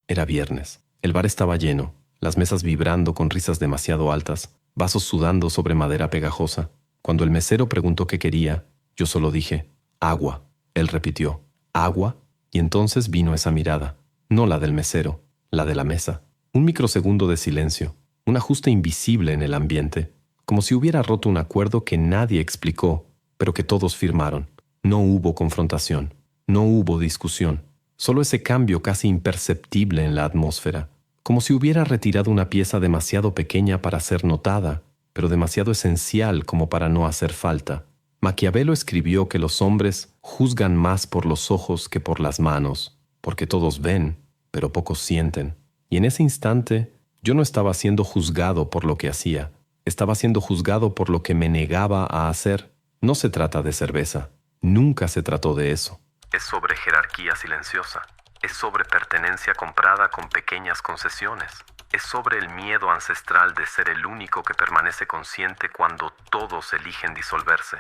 Era viernes. El bar estaba lleno, las mesas vibrando con risas demasiado altas, vasos sudando sobre madera pegajosa. Cuando el mesero preguntó qué quería, yo solo dije, agua. Él repitió, agua, y entonces vino esa mirada, no la del mesero, la de la mesa. Un microsegundo de silencio, un ajuste invisible en el ambiente, como si hubiera roto un acuerdo que nadie explicó, pero que todos firmaron. No hubo confrontación, no hubo discusión, solo ese cambio casi imperceptible en la atmósfera, como si hubiera retirado una pieza demasiado pequeña para ser notada, pero demasiado esencial como para no hacer falta. Maquiavelo escribió que los hombres juzgan más por los ojos que por las manos, porque todos ven, pero pocos sienten. Y en ese instante, yo no estaba siendo juzgado por lo que hacía, estaba siendo juzgado por lo que me negaba a hacer. No se trata de cerveza, nunca se trató de eso. Es sobre jerarquía silenciosa, es sobre pertenencia comprada con pequeñas concesiones, es sobre el miedo ancestral de ser el único que permanece consciente cuando todos eligen disolverse.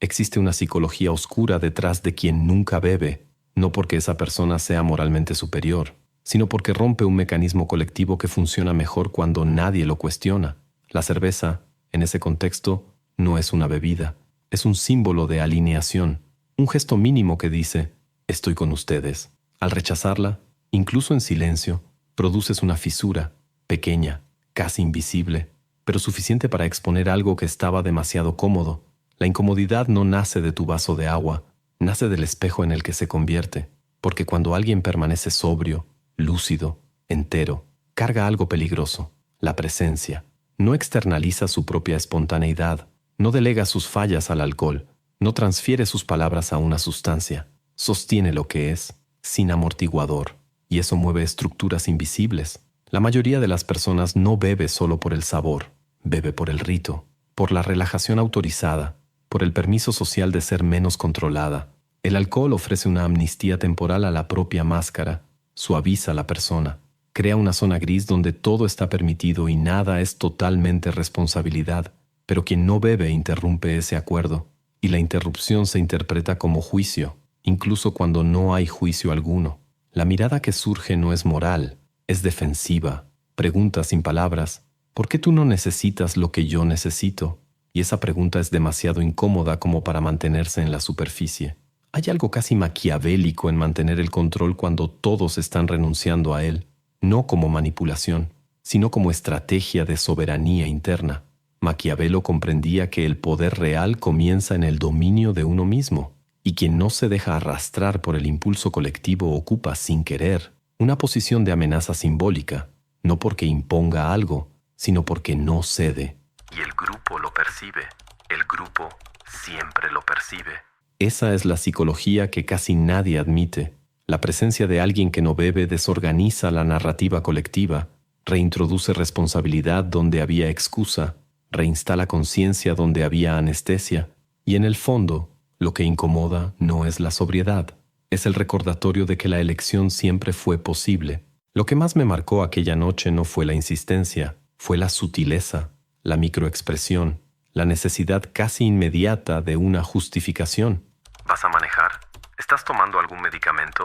Existe una psicología oscura detrás de quien nunca bebe, no porque esa persona sea moralmente superior, sino porque rompe un mecanismo colectivo que funciona mejor cuando nadie lo cuestiona. La cerveza, en ese contexto, no es una bebida, es un símbolo de alineación, un gesto mínimo que dice, estoy con ustedes. Al rechazarla, incluso en silencio, produces una fisura, pequeña, casi invisible, pero suficiente para exponer algo que estaba demasiado cómodo. La incomodidad no nace de tu vaso de agua, nace del espejo en el que se convierte, porque cuando alguien permanece sobrio, lúcido, entero, carga algo peligroso, la presencia. No externaliza su propia espontaneidad, no delega sus fallas al alcohol, no transfiere sus palabras a una sustancia, sostiene lo que es, sin amortiguador, y eso mueve estructuras invisibles. La mayoría de las personas no bebe solo por el sabor, bebe por el rito, por la relajación autorizada, por el permiso social de ser menos controlada. El alcohol ofrece una amnistía temporal a la propia máscara, suaviza a la persona, crea una zona gris donde todo está permitido y nada es totalmente responsabilidad, pero quien no bebe interrumpe ese acuerdo, y la interrupción se interpreta como juicio, incluso cuando no hay juicio alguno. La mirada que surge no es moral, es defensiva, pregunta sin palabras, ¿por qué tú no necesitas lo que yo necesito? Y esa pregunta es demasiado incómoda como para mantenerse en la superficie. Hay algo casi maquiavélico en mantener el control cuando todos están renunciando a él, no como manipulación, sino como estrategia de soberanía interna. Maquiavelo comprendía que el poder real comienza en el dominio de uno mismo, y quien no se deja arrastrar por el impulso colectivo ocupa sin querer una posición de amenaza simbólica, no porque imponga algo, sino porque no cede. Y el grupo lo percibe, el grupo siempre lo percibe. Esa es la psicología que casi nadie admite. La presencia de alguien que no bebe desorganiza la narrativa colectiva, reintroduce responsabilidad donde había excusa, reinstala conciencia donde había anestesia, y en el fondo, lo que incomoda no es la sobriedad, es el recordatorio de que la elección siempre fue posible. Lo que más me marcó aquella noche no fue la insistencia, fue la sutileza, la microexpresión, la necesidad casi inmediata de una justificación. ¿Vas a manejar? ¿Estás tomando algún medicamento?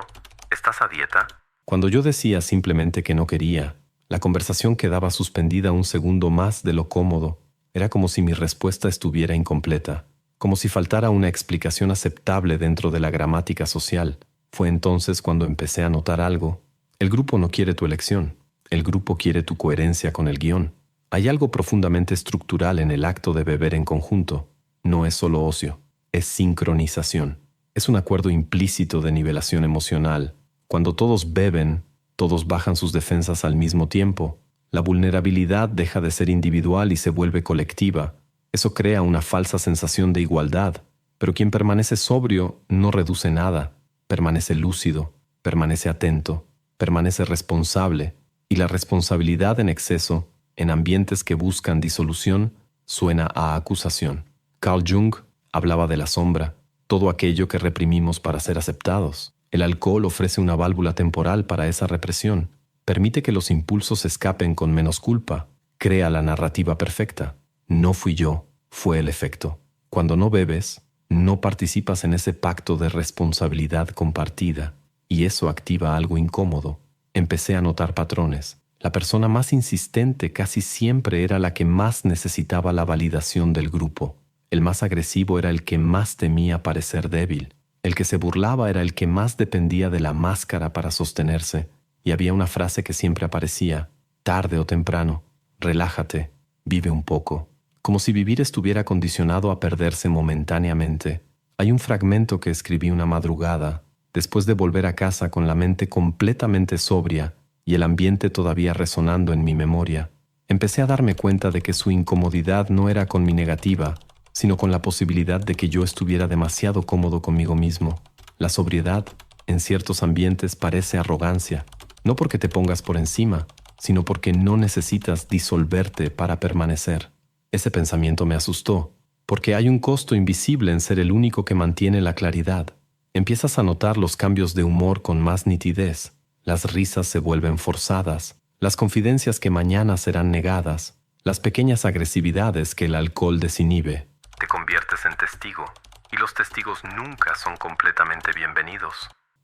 ¿Estás a dieta? Cuando yo decía simplemente que no quería, la conversación quedaba suspendida un segundo más de lo cómodo. Era como si mi respuesta estuviera incompleta, como si faltara una explicación aceptable dentro de la gramática social. Fue entonces cuando empecé a notar algo. El grupo no quiere tu elección, el grupo quiere tu coherencia con el guión. Hay algo profundamente estructural en el acto de beber en conjunto. No es solo ocio, es sincronización. Es un acuerdo implícito de nivelación emocional. Cuando todos beben, todos bajan sus defensas al mismo tiempo. La vulnerabilidad deja de ser individual y se vuelve colectiva. Eso crea una falsa sensación de igualdad. Pero quien permanece sobrio no reduce nada. Permanece lúcido, permanece atento, permanece responsable. Y la responsabilidad en exceso, en ambientes que buscan disolución, suena a acusación. Carl Jung hablaba de la sombra, todo aquello que reprimimos para ser aceptados. El alcohol ofrece una válvula temporal para esa represión. Permite que los impulsos escapen con menos culpa. Crea la narrativa perfecta. No fui yo, fue el efecto. Cuando no bebes, no participas en ese pacto de responsabilidad compartida, y eso activa algo incómodo. Empecé a notar patrones. La persona más insistente casi siempre era la que más necesitaba la validación del grupo. El más agresivo era el que más temía parecer débil. El que se burlaba era el que más dependía de la máscara para sostenerse. Y había una frase que siempre aparecía: tarde o temprano, relájate, vive un poco. Como si vivir estuviera condicionado a perderse momentáneamente. Hay un fragmento que escribí una madrugada, después de volver a casa con la mente completamente sobria y el ambiente todavía resonando en mi memoria. Empecé a darme cuenta de que su incomodidad no era con mi negativa, sino con la posibilidad de que yo estuviera demasiado cómodo conmigo mismo. La sobriedad, en ciertos ambientes, parece arrogancia, no porque te pongas por encima, sino porque no necesitas disolverte para permanecer. Ese pensamiento me asustó, porque hay un costo invisible en ser el único que mantiene la claridad. Empiezas a notar los cambios de humor con más nitidez. Las risas se vuelven forzadas, las confidencias que mañana serán negadas, las pequeñas agresividades que el alcohol desinhibe. Te conviertes en testigo, y los testigos nunca son completamente bienvenidos.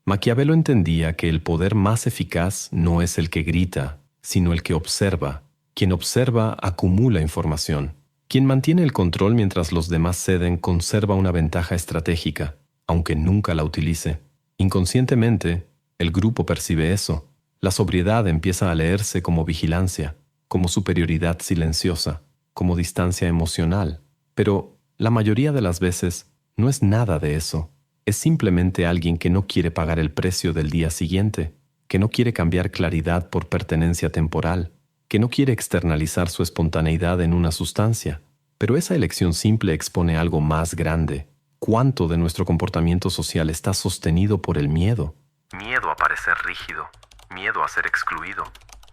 Maquiavelo entendía que el poder más eficaz no es el que grita, sino el que observa. Quien observa acumula información. Quien mantiene el control mientras los demás ceden conserva una ventaja estratégica, aunque nunca la utilice. Inconscientemente, el grupo percibe eso. La sobriedad empieza a leerse como vigilancia, como superioridad silenciosa, como distancia emocional. Pero la mayoría de las veces no es nada de eso. Es simplemente alguien que no quiere pagar el precio del día siguiente, que no quiere cambiar claridad por pertenencia temporal, que no quiere externalizar su espontaneidad en una sustancia. Pero esa elección simple expone algo más grande. ¿Cuánto de nuestro comportamiento social está sostenido por el miedo? Miedo a parecer rígido, miedo a ser excluido,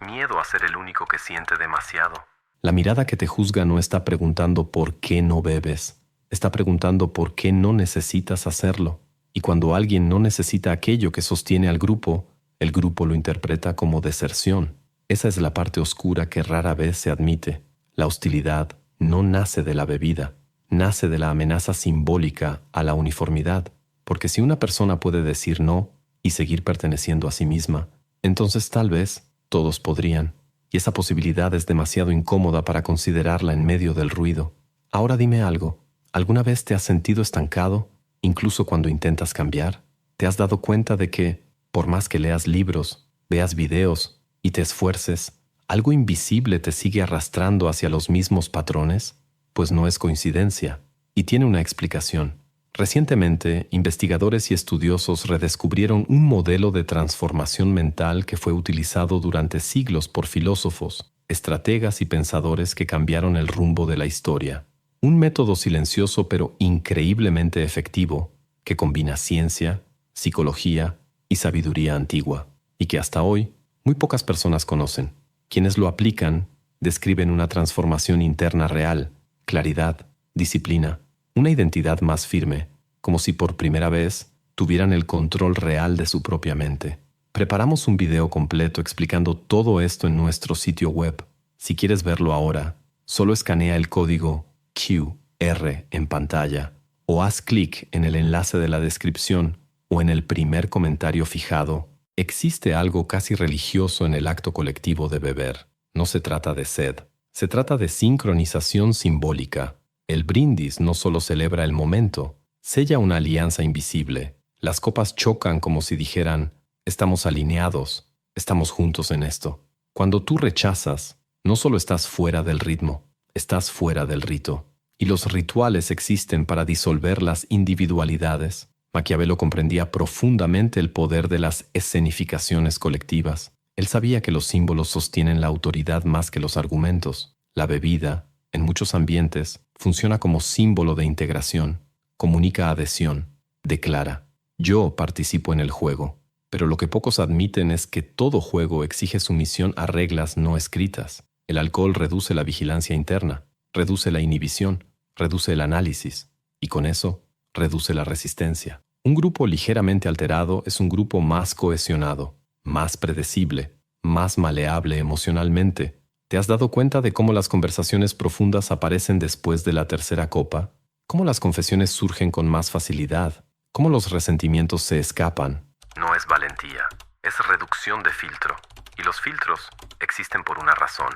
miedo a ser el único que siente demasiado. La mirada que te juzga no está preguntando por qué no bebes, está preguntando por qué no necesitas hacerlo. Y cuando alguien no necesita aquello que sostiene al grupo, el grupo lo interpreta como deserción. Esa es la parte oscura que rara vez se admite. La hostilidad no nace de la bebida, nace de la amenaza simbólica a la uniformidad. Porque si una persona puede decir no y seguir perteneciendo a sí misma, entonces tal vez todos podrían. Y esa posibilidad es demasiado incómoda para considerarla en medio del ruido. Ahora dime algo. ¿Alguna vez te has sentido estancado, incluso cuando intentas cambiar? ¿Te has dado cuenta de que, por más que leas libros, veas videos y te esfuerces, algo invisible te sigue arrastrando hacia los mismos patrones? Pues no es coincidencia, y tiene una explicación. Recientemente, investigadores y estudiosos redescubrieron un modelo de transformación mental que fue utilizado durante siglos por filósofos, estrategas y pensadores que cambiaron el rumbo de la historia. Un método silencioso pero increíblemente efectivo que combina ciencia, psicología y sabiduría antigua, y que hasta hoy muy pocas personas conocen. Quienes lo aplican describen una transformación interna real, claridad, disciplina, una identidad más firme, como si por primera vez tuvieran el control real de su propia mente. Preparamos un video completo explicando todo esto en nuestro sitio web. Si quieres verlo ahora, solo escanea el código QR en pantalla o haz clic en el enlace de la descripción o en el primer comentario fijado. Existe algo casi religioso en el acto colectivo de beber. No se trata de sed, se trata de sincronización simbólica. El brindis no solo celebra el momento, sella una alianza invisible. Las copas chocan como si dijeran, estamos alineados, estamos juntos en esto. Cuando tú rechazas, no solo estás fuera del ritmo, estás fuera del rito. Y los rituales existen para disolver las individualidades. Maquiavelo comprendía profundamente el poder de las escenificaciones colectivas. Él sabía que los símbolos sostienen la autoridad más que los argumentos. La bebida, en muchos ambientes, funciona como símbolo de integración, comunica adhesión, declara, yo participo en el juego. Pero lo que pocos admiten es que todo juego exige sumisión a reglas no escritas. El alcohol reduce la vigilancia interna, reduce la inhibición, reduce el análisis, y con eso, reduce la resistencia. Un grupo ligeramente alterado es un grupo más cohesionado, más predecible, más maleable emocionalmente. ¿Te has dado cuenta de cómo las conversaciones profundas aparecen después de la tercera copa? ¿Cómo las confesiones surgen con más facilidad? ¿Cómo los resentimientos se escapan? No es valentía, es reducción de filtro. Y los filtros existen por una razón.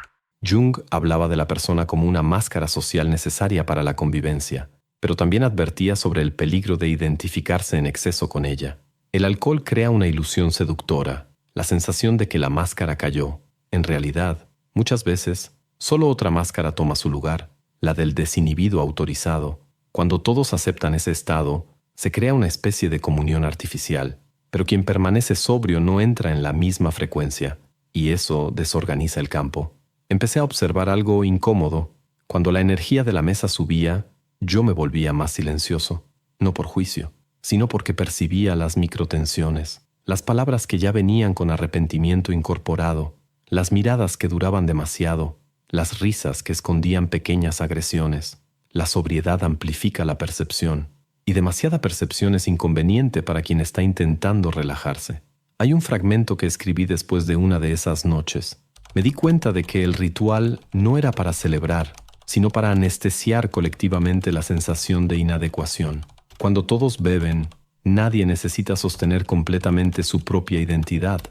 Jung hablaba de la persona como una máscara social necesaria para la convivencia, pero también advertía sobre el peligro de identificarse en exceso con ella. El alcohol crea una ilusión seductora, la sensación de que la máscara cayó. En realidad, muchas veces, solo otra máscara toma su lugar, la del desinhibido autorizado. Cuando todos aceptan ese estado, se crea una especie de comunión artificial, pero quien permanece sobrio no entra en la misma frecuencia, y eso desorganiza el campo. Empecé a observar algo incómodo. Cuando la energía de la mesa subía, yo me volvía más silencioso, no por juicio, sino porque percibía las microtensiones, las palabras que ya venían con arrepentimiento incorporado, las miradas que duraban demasiado, las risas que escondían pequeñas agresiones. La sobriedad amplifica la percepción, y demasiada percepción es inconveniente para quien está intentando relajarse. Hay un fragmento que escribí después de una de esas noches. Me di cuenta de que el ritual no era para celebrar, sino para anestesiar colectivamente la sensación de inadecuación. Cuando todos beben, nadie necesita sostener completamente su propia identidad.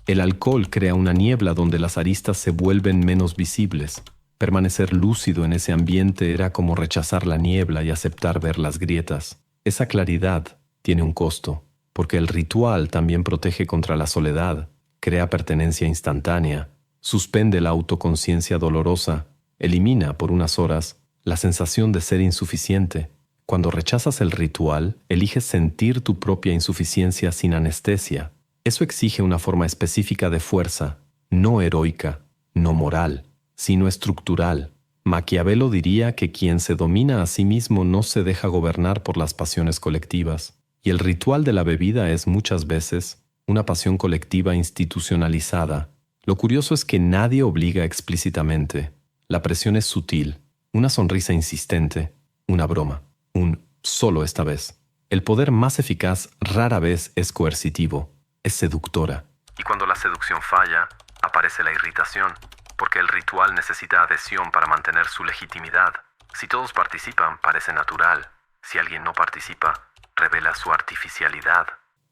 El alcohol crea una niebla donde las aristas se vuelven menos visibles. Permanecer lúcido en ese ambiente era como rechazar la niebla y aceptar ver las grietas. Esa claridad tiene un costo, porque el ritual también protege contra la soledad, crea pertenencia instantánea, suspende la autoconciencia dolorosa, elimina por unas horas la sensación de ser insuficiente. Cuando rechazas el ritual, eliges sentir tu propia insuficiencia sin anestesia. Eso exige una forma específica de fuerza, no heroica, no moral, sino estructural. Maquiavelo diría que quien se domina a sí mismo no se deja gobernar por las pasiones colectivas, y el ritual de la bebida es muchas veces una pasión colectiva institucionalizada. Lo curioso es que nadie obliga explícitamente. La presión es sutil, una sonrisa insistente, una broma, un solo esta vez. El poder más eficaz rara vez es coercitivo, es seductora. Y cuando la seducción falla, aparece la irritación, porque el ritual necesita adhesión para mantener su legitimidad. Si todos participan, parece natural. Si alguien no participa, revela su artificialidad.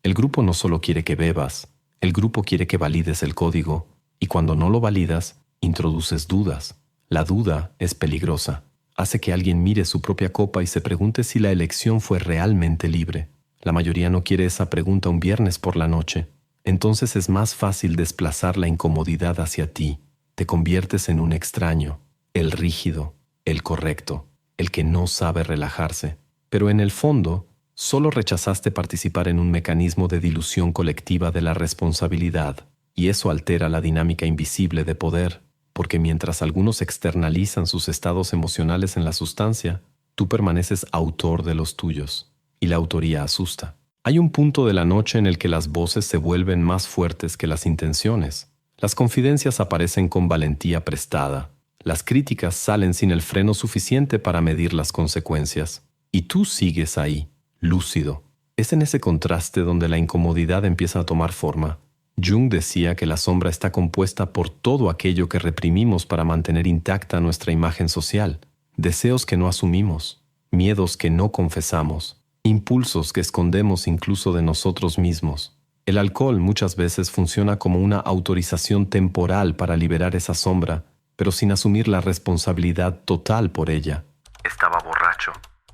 El grupo no solo quiere que bebas, el grupo quiere que valides el código, y cuando no lo validas, introduces dudas. La duda es peligrosa. Hace que alguien mire su propia copa y se pregunte si la elección fue realmente libre. La mayoría no quiere esa pregunta un viernes por la noche. Entonces es más fácil desplazar la incomodidad hacia ti. Te conviertes en un extraño, el rígido, el correcto, el que no sabe relajarse. Pero en el fondo, solo rechazaste participar en un mecanismo de dilución colectiva de la responsabilidad, y eso altera la dinámica invisible de poder, porque mientras algunos externalizan sus estados emocionales en la sustancia, tú permaneces autor de los tuyos, y la autoría asusta. Hay un punto de la noche en el que las voces se vuelven más fuertes que las intenciones. Las confidencias aparecen con valentía prestada. Las críticas salen sin el freno suficiente para medir las consecuencias. Y tú sigues ahí, lúcido. Es en ese contraste donde la incomodidad empieza a tomar forma. Jung decía que la sombra está compuesta por todo aquello que reprimimos para mantener intacta nuestra imagen social. Deseos que no asumimos, miedos que no confesamos, impulsos que escondemos incluso de nosotros mismos. El alcohol muchas veces funciona como una autorización temporal para liberar esa sombra, pero sin asumir la responsabilidad total por ella. Estaba borracho.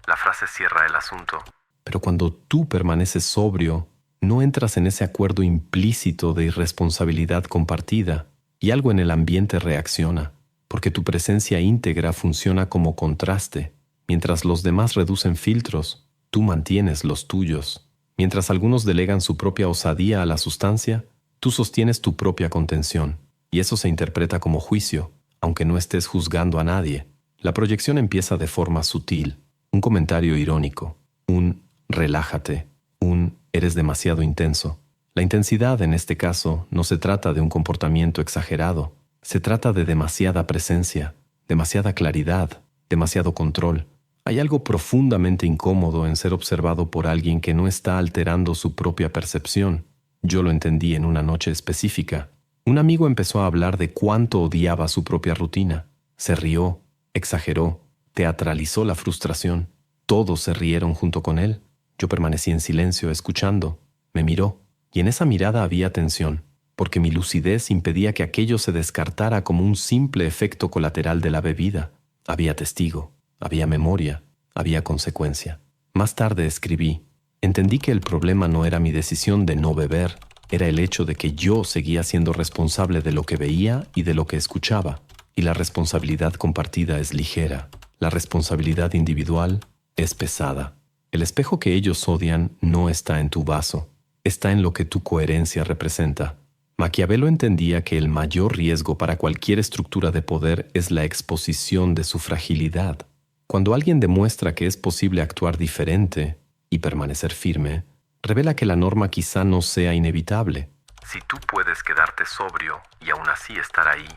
La frase cierra el asunto. Pero cuando tú permaneces sobrio, no entras en ese acuerdo implícito de irresponsabilidad compartida, y algo en el ambiente reacciona, porque tu presencia íntegra funciona como contraste. Mientras los demás reducen filtros, tú mantienes los tuyos. Mientras algunos delegan su propia osadía a la sustancia, tú sostienes tu propia contención, y eso se interpreta como juicio, aunque no estés juzgando a nadie. La proyección empieza de forma sutil, un comentario irónico, un relájate, un eres demasiado intenso. La intensidad en este caso no se trata de un comportamiento exagerado, se trata de demasiada presencia, demasiada claridad, demasiado control. Hay algo profundamente incómodo en ser observado por alguien que no está alterando su propia percepción. Yo lo entendí en una noche específica. Un amigo empezó a hablar de cuánto odiaba su propia rutina. Se rió, exageró, teatralizó la frustración. Todos se rieron junto con él. Yo permanecí en silencio, escuchando. Me miró, y en esa mirada había tensión. porque mi lucidez impedía que aquello se descartara como un simple efecto colateral de la bebida. Había testigo, había memoria, había consecuencia. Más tarde escribí: entendí que el problema no era mi decisión de no beber, era el hecho de que yo seguía siendo responsable de lo que veía y de lo que escuchaba. Y la responsabilidad compartida es ligera. La responsabilidad individual es pesada. El espejo que ellos odian no está en tu vaso, está en lo que tu coherencia representa. Maquiavelo entendía que el mayor riesgo para cualquier estructura de poder es la exposición de su fragilidad. Cuando alguien demuestra que es posible actuar diferente y permanecer firme, revela que la norma quizá no sea inevitable. Si tú puedes quedarte sobrio y aún así estar ahí,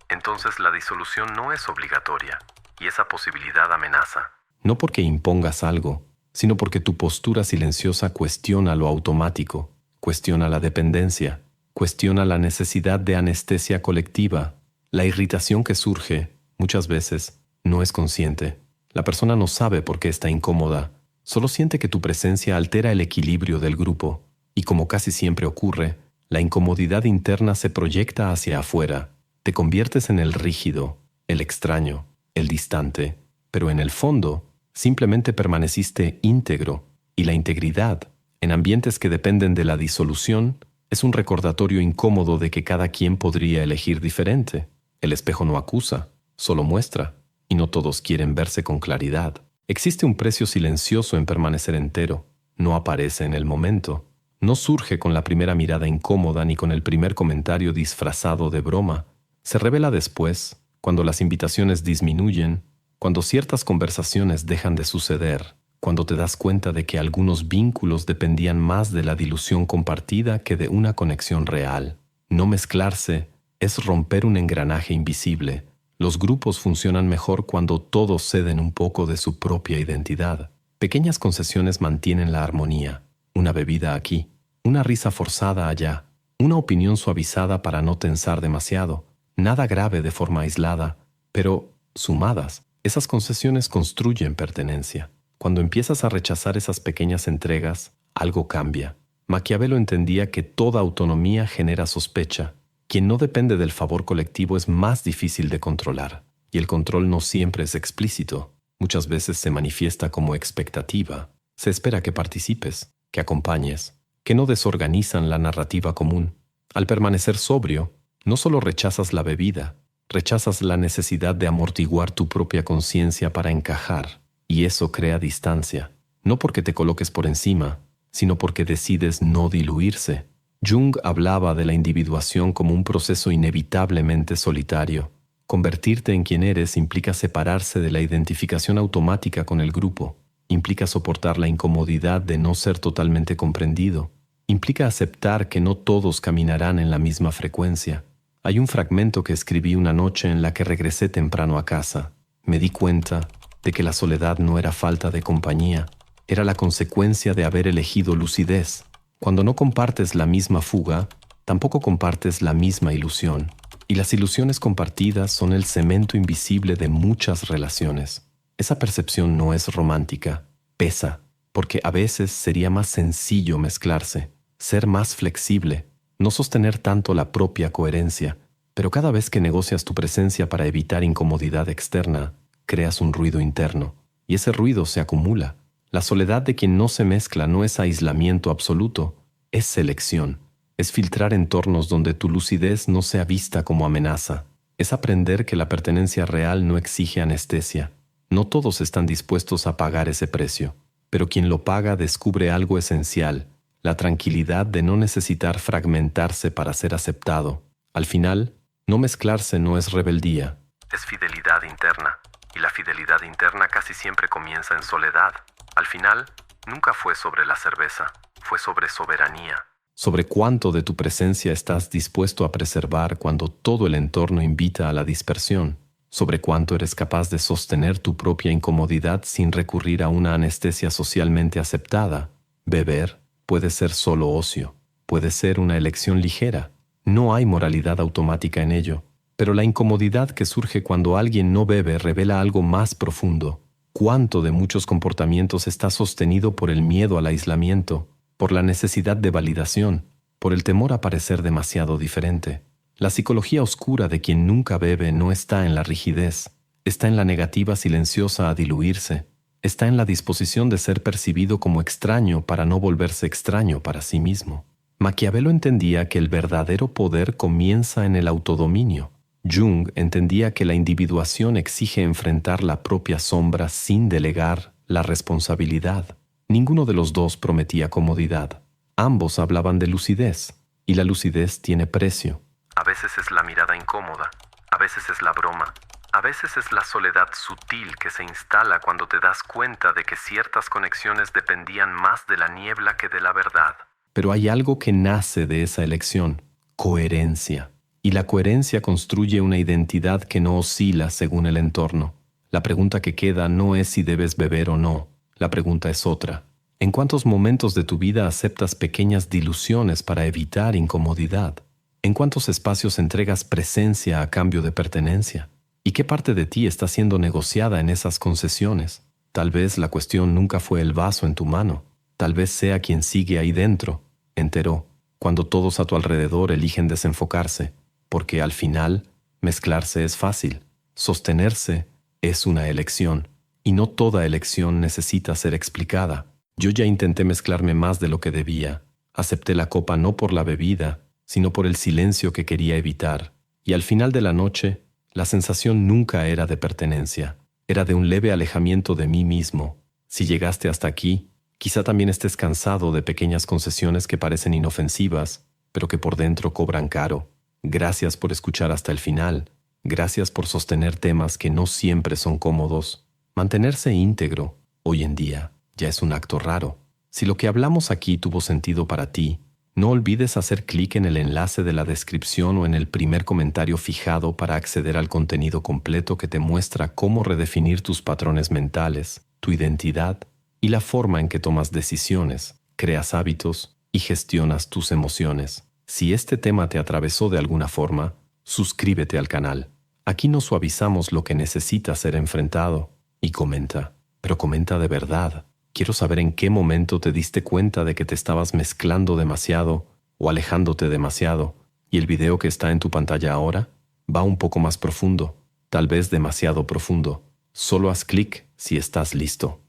entonces la disolución no es obligatoria, y esa posibilidad amenaza. No porque impongas algo, sino porque tu postura silenciosa cuestiona lo automático, cuestiona la dependencia, cuestiona la necesidad de anestesia colectiva. La irritación que surge, muchas veces, no es consciente. La persona no sabe por qué está incómoda, solo siente que tu presencia altera el equilibrio del grupo, y como casi siempre ocurre, la incomodidad interna se proyecta hacia afuera. Te conviertes en el rígido, el extraño, el distante, pero en el fondo simplemente permaneciste íntegro, y la integridad, en ambientes que dependen de la disolución, es un recordatorio incómodo de que cada quien podría elegir diferente. El espejo no acusa, solo muestra, y no todos quieren verse con claridad. Existe un precio silencioso en permanecer entero. No aparece en el momento. No surge con la primera mirada incómoda ni con el primer comentario disfrazado de broma. Se revela después, cuando las invitaciones disminuyen, cuando ciertas conversaciones dejan de suceder, cuando te das cuenta de que algunos vínculos dependían más de la dilución compartida que de una conexión real. No mezclarse es romper un engranaje invisible. Los grupos funcionan mejor cuando todos ceden un poco de su propia identidad. Pequeñas concesiones mantienen la armonía. Una bebida aquí, una risa forzada allá, una opinión suavizada para no tensar demasiado. Nada grave de forma aislada, pero, sumadas, esas concesiones construyen pertenencia. Cuando empiezas a rechazar esas pequeñas entregas, algo cambia. Maquiavelo entendía que toda autonomía genera sospecha. Quien no depende del favor colectivo es más difícil de controlar, y el control no siempre es explícito. Muchas veces se manifiesta como expectativa. Se espera que participes, que acompañes, que no desorganizan la narrativa común. Al permanecer sobrio, no solo rechazas la bebida, rechazas la necesidad de amortiguar tu propia conciencia para encajar, y eso crea distancia, no porque te coloques por encima, sino porque decides no diluirse. Jung hablaba de la individuación como un proceso inevitablemente solitario. Convertirte en quien eres implica separarse de la identificación automática con el grupo, implica soportar la incomodidad de no ser totalmente comprendido, implica aceptar que no todos caminarán en la misma frecuencia. Hay un fragmento que escribí una noche en la que regresé temprano a casa. Me di cuenta de que la soledad no era falta de compañía, era la consecuencia de haber elegido lucidez. Cuando no compartes la misma fuga, tampoco compartes la misma ilusión. Y las ilusiones compartidas son el cemento invisible de muchas relaciones. Esa percepción no es romántica, pesa, porque a veces sería más sencillo mezclarse, ser más flexible, no sostener tanto la propia coherencia, pero cada vez que negocias tu presencia para evitar incomodidad externa, creas un ruido interno, y ese ruido se acumula. La soledad de quien no se mezcla no es aislamiento absoluto, es selección, es filtrar entornos donde tu lucidez no sea vista como amenaza, es aprender que la pertenencia real no exige anestesia. No todos están dispuestos a pagar ese precio, pero quien lo paga descubre algo esencial, la tranquilidad de no necesitar fragmentarse para ser aceptado. Al final, no mezclarse no es rebeldía, es fidelidad interna, y la fidelidad interna casi siempre comienza en soledad. Al final, nunca fue sobre la cerveza, fue sobre soberanía. Sobre cuánto de tu presencia estás dispuesto a preservar cuando todo el entorno invita a la dispersión. Sobre cuánto eres capaz de sostener tu propia incomodidad sin recurrir a una anestesia socialmente aceptada. Beber puede ser solo ocio, puede ser una elección ligera. No hay moralidad automática en ello, pero la incomodidad que surge cuando alguien no bebe revela algo más profundo. Cuánto de muchos comportamientos está sostenido por el miedo al aislamiento, por la necesidad de validación, por el temor a parecer demasiado diferente. La psicología oscura de quien nunca bebe no está en la rigidez, está en la negativa silenciosa a diluirse, está en la disposición de ser percibido como extraño para no volverse extraño para sí mismo. Maquiavelo entendía que el verdadero poder comienza en el autodominio. Jung entendía que la individuación exige enfrentar la propia sombra sin delegar la responsabilidad. Ninguno de los dos prometía comodidad. Ambos hablaban de lucidez, y la lucidez tiene precio. A veces es la mirada incómoda, a veces es la broma, a veces es la soledad sutil que se instala cuando te das cuenta de que ciertas conexiones dependían más de la niebla que de la verdad. Pero hay algo que nace de esa elección: coherencia. Y la coherencia construye una identidad que no oscila según el entorno. La pregunta que queda no es si debes beber o no. La pregunta es otra. ¿En cuántos momentos de tu vida aceptas pequeñas diluciones para evitar incomodidad? ¿En cuántos espacios entregas presencia a cambio de pertenencia? ¿Y qué parte de ti está siendo negociada en esas concesiones? Tal vez la cuestión nunca fue el vaso en tu mano. Tal vez sea quien sigue ahí dentro, entero, cuando todos a tu alrededor eligen desenfocarse. Porque al final, mezclarse es fácil. Sostenerse es una elección. Y no toda elección necesita ser explicada. Yo ya intenté mezclarme más de lo que debía. Acepté la copa no por la bebida, sino por el silencio que quería evitar. Y al final de la noche, la sensación nunca era de pertenencia. Era de un leve alejamiento de mí mismo. Si llegaste hasta aquí, quizá también estés cansado de pequeñas concesiones que parecen inofensivas, pero que por dentro cobran caro. Gracias por escuchar hasta el final. Gracias por sostener temas que no siempre son cómodos. Mantenerse íntegro, hoy en día, ya es un acto raro. Si lo que hablamos aquí tuvo sentido para ti, no olvides hacer clic en el enlace de la descripción o en el primer comentario fijado para acceder al contenido completo que te muestra cómo redefinir tus patrones mentales, tu identidad y la forma en que tomas decisiones, creas hábitos y gestionas tus emociones. Si este tema te atravesó de alguna forma, suscríbete al canal. Aquí no suavizamos lo que necesita ser enfrentado. Y comenta, pero comenta de verdad. Quiero saber en qué momento te diste cuenta de que te estabas mezclando demasiado o alejándote demasiado, y el video que está en tu pantalla ahora va un poco más profundo, tal vez demasiado profundo. Solo haz clic si estás listo.